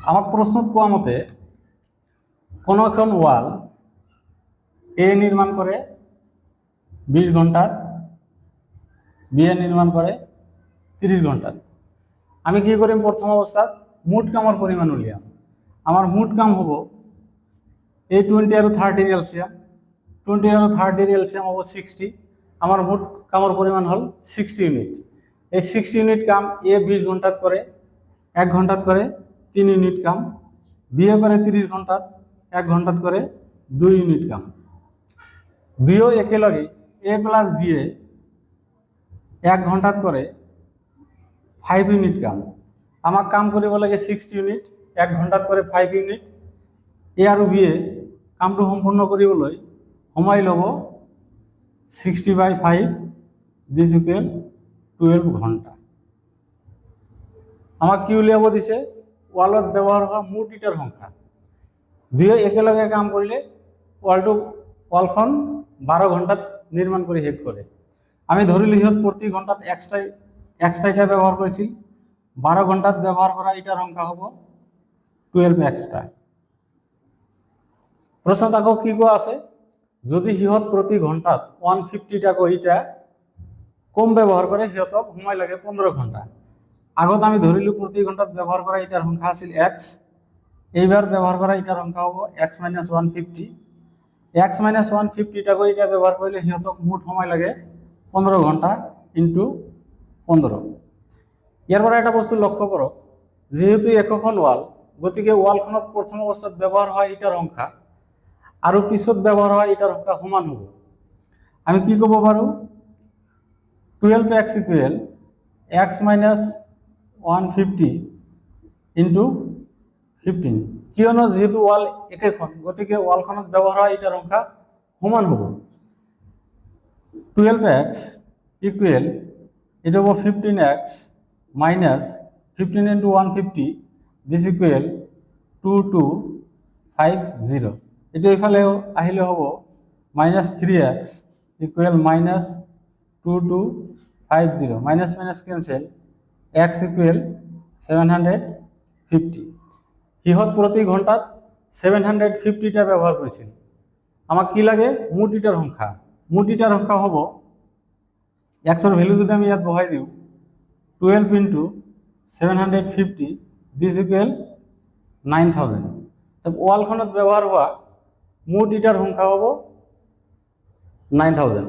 আমাক প্ৰশ্নত কোৱা মতে কোনো এখন ওয়াল এ নির্মাণ করে 20 ঘন্টাত, বি এ নির্মাণ করে 30 ঘন্টাত। আমি কি করিম প্রথম অবস্থাত মুঠ কামৰ পৰিমাণ উলিয়াম। আমার মুঠ কাম হব এই 20 আর 30 এলসিয়াম, 20 আর 30 এলসিয়াম হব 60। আমার মুঠ কামৰ পৰিমাণ হল 60 ইউনিট। এই 60 ইউনিট কাম এ 20 ঘন্টাত করে, 1 ঘন্টাত করে 3 ইউনিট কাম, বি এ করে 30 ঘন্টাত, 1 ঘন্টাত করে 2 ইউনিট কাম। দুইও একেলগে এ প্লাস বি এ 1 ঘন্টাত করে 5 ইউনিট কাম। আমাক কাম কৰিব লাগে 60 ইউনিট, 1 ঘন্টাত কৰে 5 ইউনিট। এ আৰু বি এ কামটো সম্পূৰ্ণ কৰিবলৈ সময় ল'ব 60/5 দিস ইকুৱেল 12 ঘন্টা। আমাক কি উলিয়াব দিছে ওয়ালত ব্যৱহাৰ হোৱা মুঠ ইটাৰ সংখ্যা। দুয়ো একেলগে কাম কৰিলে ওয়ালখন 12 ঘন্টাত নির্মাণ করে শেষ করে। আমি ধরিলি সিহঁত প্রতি ঘন্টাত এক্সট্রা ইটা ব্যবহার করেছিল। 12 ঘন্টাত ব্যবহার করা ইটার সংখ্যা হব 12 এক্সট্রা। প্রশ্নত আকৌ কি কোৱা আছে, যদি সিহঁত প্রতি ঘন্টাত 150 টাকৈ ইটা কম ব্যবহার করে সিহঁতক সময় লাগে 15 ঘন্টা। আগত আমি ধরিলো প্রতি ঘন্টাত ব্যবহার করা ইটার সংখ্যা আছিল এক্স, এইবার ব্যবহার করা ইটার সংখ্যা হব x - 150। x - 150 টাকৈ ইটা ব্যবহার করলে সিহঁতক মুঠ সময় লাগে 15 ঘন্টা ইন্টু 15। ইয়াৰ পৰা এটা বস্তু লক্ষ্য কৰক, যেহেতু একোখন ওয়াল, গতিকে ওয়ালখনত প্ৰথম অবস্থাত ব্যবহাৰ হয় ইটাৰ সংখ্যা আৰু পিছত ব্যবহাৰ হয় ইটাৰ সংখ্যা সমান হব। আমি কি কব পাৰো 12x ইকুৱেল x - 150 ইন্টু 15। কিয়নো যেহেতু ওয়াল একেখন, গতিকে ওয়ালখনত ব্যবহার হয় ইটার সংখ্যা সমান হব। 12x ইকুৱেল এটা হব 15x minus 15 into 150 this equal 2250। এটা এইফালে আহিলে হব minus 3x equal minus 2250, minus minus cancel, x equal 750। সিহঁত প্রতি ঘন্টাত 750টা ব্যবহার করেছিল। আমাক কি লাগে মুঠ ইটার সংখ্যা। মুঠ ইটার সংখ্যা হব এক্সর ভ্যালু যদি আমি ইয়াত বহাই দিওঁ 12 ইন্টু 750 দিস ইকুৱেল 9000। তবে ওয়ালখনত ব্যবহাৰ হওয়া মুঠ ইটাৰ সংখ্যা হব 9000।